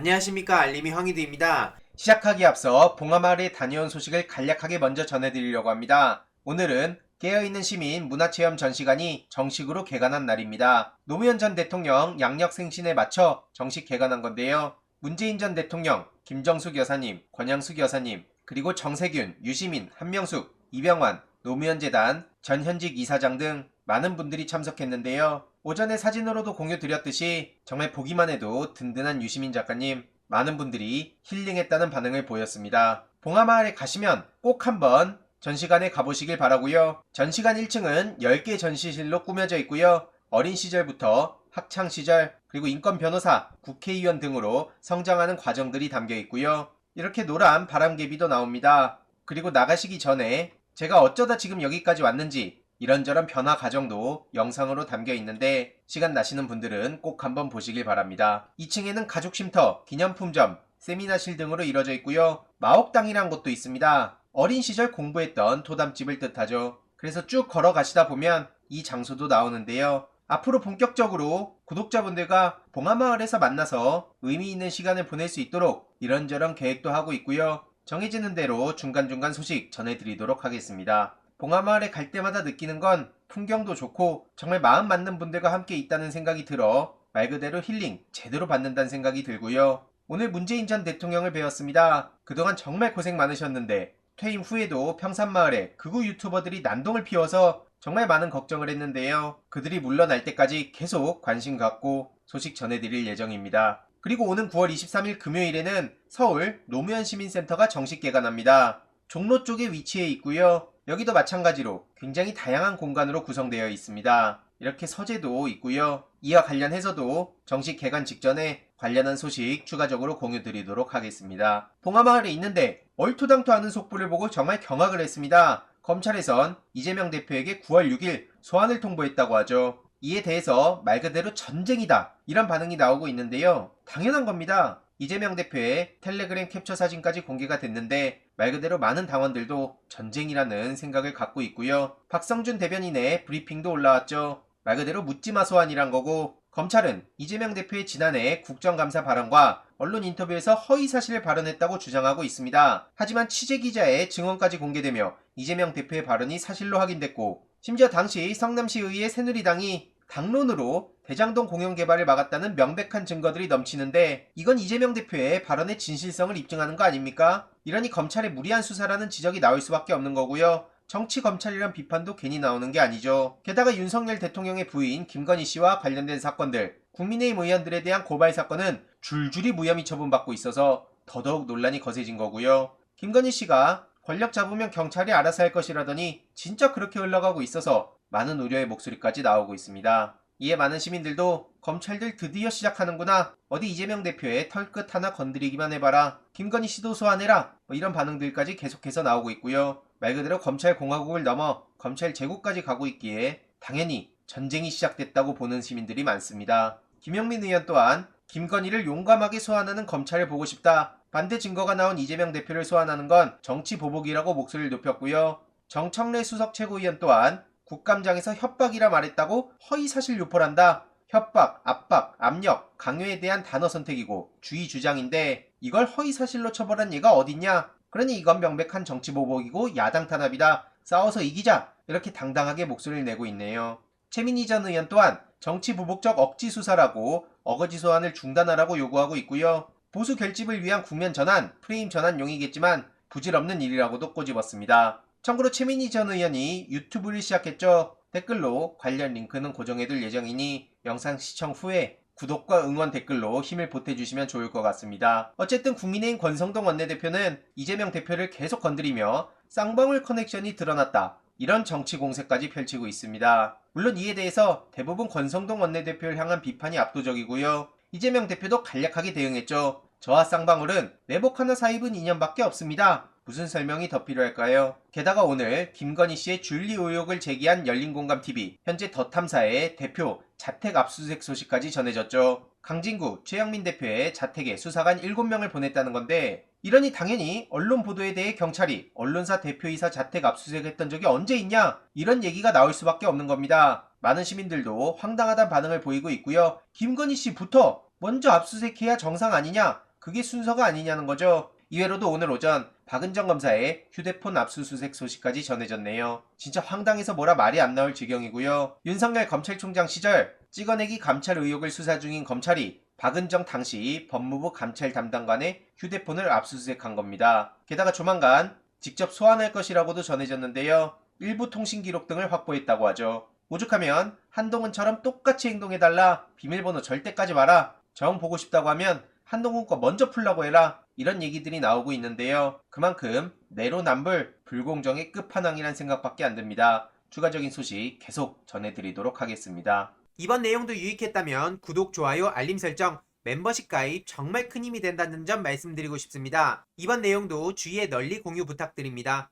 안녕하십니까, 알림이 황희두입니다. 시작하기에 앞서 봉하마을에 다녀온 소식을 간략하게 먼저 전해드리려고 합니다. 오늘은 깨어있는 시민 문화체험 전시관이 정식으로 개관한 날입니다. 노무현 전 대통령 양력생신에 맞춰 정식 개관한 건데요. 문재인 전 대통령, 김정숙 여사님, 권양숙 여사님, 그리고 정세균, 유시민, 한명숙, 이병환, 노무현 재단, 전현직 이사장 등 많은 분들이 참석했는데요. 오전에 사진으로도 공유드렸듯이 정말 보기만 해도 든든한 유시민 작가님, 많은 분들이 힐링했다는 반응을 보였습니다. 봉하마을에 가시면 꼭 한번 전시관에 가보시길 바라고요. 전시관 1층은 10개 전시실로 꾸며져 있고요. 어린 시절부터 학창시절, 그리고 인권 변호사, 국회의원 등으로 성장하는 과정들이 담겨 있고요. 이렇게 노란 바람개비도 나옵니다. 그리고 나가시기 전에 제가 어쩌다 지금 여기까지 왔는지 이런저런 변화 과정도 영상으로 담겨 있는데 시간 나시는 분들은 꼭 한번 보시길 바랍니다. 2층에는 가족쉼터, 기념품점, 세미나실 등으로 이루어져 있고요. 마옥당이란 곳도 있습니다. 어린 시절 공부했던 도담집을 뜻하죠. 그래서 쭉 걸어가시다 보면 이 장소도 나오는데요. 앞으로 본격적으로 구독자분들과 봉하마을에서 만나서 의미 있는 시간을 보낼 수 있도록 이런저런 계획도 하고 있고요. 정해지는 대로 중간중간 소식 전해드리도록 하겠습니다. 봉하마을에 갈 때마다 느끼는 건 풍경도 좋고 정말 마음 맞는 분들과 함께 있다는 생각이 들어 말 그대로 힐링 제대로 받는다는 생각이 들고요. 오늘 문재인 전 대통령을 뵈었습니다. 그동안 정말 고생 많으셨는데 퇴임 후에도 평산마을에 극우 유튜버들이 난동을 피워서 정말 많은 걱정을 했는데요. 그들이 물러날 때까지 계속 관심 갖고 소식 전해드릴 예정입니다. 그리고 오는 9월 23일 금요일에는 서울 노무현 시민센터가 정식 개관합니다. 종로 쪽에 위치해 있고요. 여기도 마찬가지로 굉장히 다양한 공간으로 구성되어 있습니다. 이렇게 서재도 있고요. 이와 관련해서도 정식 개관 직전에 관련한 소식 추가적으로 공유드리도록 하겠습니다. 봉하마을에 있는데 얼토당토하는 속보를 보고 정말 경악을 했습니다. 검찰에선 이재명 대표에게 9월 6일 소환을 통보했다고 하죠. 이에 대해서 말 그대로 전쟁이다 이런 반응이 나오고 있는데요. 당연한 겁니다. 이재명 대표의 텔레그램 캡처 사진까지 공개가 됐는데 말 그대로 많은 당원들도 전쟁이라는 생각을 갖고 있고요. 박성준 대변인의 브리핑도 올라왔죠. 말 그대로 묻지마 소환이란 거고 검찰은 이재명 대표의 지난해 국정감사 발언과 언론 인터뷰에서 허위사실을 발언했다고 주장하고 있습니다. 하지만 취재기자의 증언까지 공개되며 이재명 대표의 발언이 사실로 확인됐고 심지어 당시 성남시의회 새누리당이 당론으로 대장동 공영 개발을 막았다는 명백한 증거들이 넘치는데 이건 이재명 대표의 발언의 진실성을 입증하는 거 아닙니까? 이러니 검찰의 무리한 수사라는 지적이 나올 수밖에 없는 거고요. 정치 검찰이란 비판도 괜히 나오는 게 아니죠. 게다가 윤석열 대통령의 부인 김건희 씨와 관련된 사건들, 국민의힘 의원들에 대한 고발 사건은 줄줄이 무혐의 처분받고 있어서 더더욱 논란이 거세진 거고요. 김건희 씨가 권력 잡으면 경찰이 알아서 할 것이라더니 진짜 그렇게 흘러가고 있어서 많은 우려의 목소리까지 나오고 있습니다. 이에 많은 시민들도 검찰들 드디어 시작하는구나. 어디 이재명 대표의 털끝 하나 건드리기만 해봐라. 김건희 씨도 소환해라. 이런 반응들까지 계속해서 나오고 있고요. 말 그대로 검찰 공화국을 넘어 검찰 제국까지 가고 있기에 당연히 전쟁이 시작됐다고 보는 시민들이 많습니다. 김영민 의원 또한 김건희를 용감하게 소환하는 검찰을 보고 싶다. 반대 증거가 나온 이재명 대표를 소환하는 건 정치 보복이라고 목소리를 높였고요. 정청래 수석 최고위원 또한 국감장에서 협박이라 말했다고 허위사실 유포한다. 협박, 압박, 압력, 강요에 대한 단어 선택이고 주의 주장인데 이걸 허위사실로 처벌한 예가 어딨냐? 그러니 이건 명백한 정치보복이고 야당 탄압이다. 싸워서 이기자. 이렇게 당당하게 목소리를 내고 있네요. 최민희 전 의원 또한 정치보복적 억지수사라고 어거지 소환을 중단하라고 요구하고 있고요. 보수 결집을 위한 국면 전환, 프레임 전환용이겠지만 부질없는 일이라고도 꼬집었습니다. 참고로 최민희 전 의원이 유튜브를 시작했죠. 댓글로 관련 링크는 고정해둘 예정이니 영상 시청 후에 구독과 응원 댓글로 힘을 보태주시면 좋을 것 같습니다. 어쨌든 국민의힘 권성동 원내대표는 이재명 대표를 계속 건드리며 쌍방울 커넥션이 드러났다. 이런 정치 공세까지 펼치고 있습니다. 물론 이에 대해서 대부분 권성동 원내대표를 향한 비판이 압도적이고요. 이재명 대표도 간략하게 대응했죠. 저와 쌍방울은 내복 하나 사입은 인연밖에 없습니다. 무슨 설명이 더 필요할까요? 게다가 오늘 김건희 씨의 줄리 의혹을 제기한 열린공감TV, 현재 더 탐사의 대표 자택 압수수색 소식까지 전해졌죠. 강진구, 최영민 대표의 자택에 수사관 7명을 보냈다는 건데 이러니 당연히 언론 보도에 대해 경찰이 언론사 대표이사 자택 압수수색했던 적이 언제 있냐? 이런 얘기가 나올 수밖에 없는 겁니다. 많은 시민들도 황당하다는 반응을 보이고 있고요. 김건희 씨부터 먼저 압수수색해야 정상 아니냐? 그게 순서가 아니냐는 거죠. 이외로도 오늘 오전 박은정 검사의 휴대폰 압수수색 소식까지 전해졌네요. 진짜 황당해서 뭐라 말이 안 나올 지경이고요. 윤석열 검찰총장 시절 찍어내기 감찰 의혹을 수사 중인 검찰이 박은정 당시 법무부 감찰 담당관의 휴대폰을 압수수색한 겁니다. 게다가 조만간 직접 소환할 것이라고도 전해졌는데요. 일부 통신 기록 등을 확보했다고 하죠. 오죽하면 한동훈처럼 똑같이 행동해달라, 비밀번호 절대 까지 마라, 정 보고 싶다고 하면 한동훈 거 먼저 풀라고 해라, 이런 얘기들이 나오고 있는데요. 그만큼 내로남불, 불공정의 끝판왕이란 생각밖에 안 듭니다. 추가적인 소식 계속 전해드리도록 하겠습니다. 이번 내용도 유익했다면 구독, 좋아요, 알림 설정, 멤버십 가입 정말 큰 힘이 된다는 점 말씀드리고 싶습니다. 이번 내용도 주위에 널리 공유 부탁드립니다.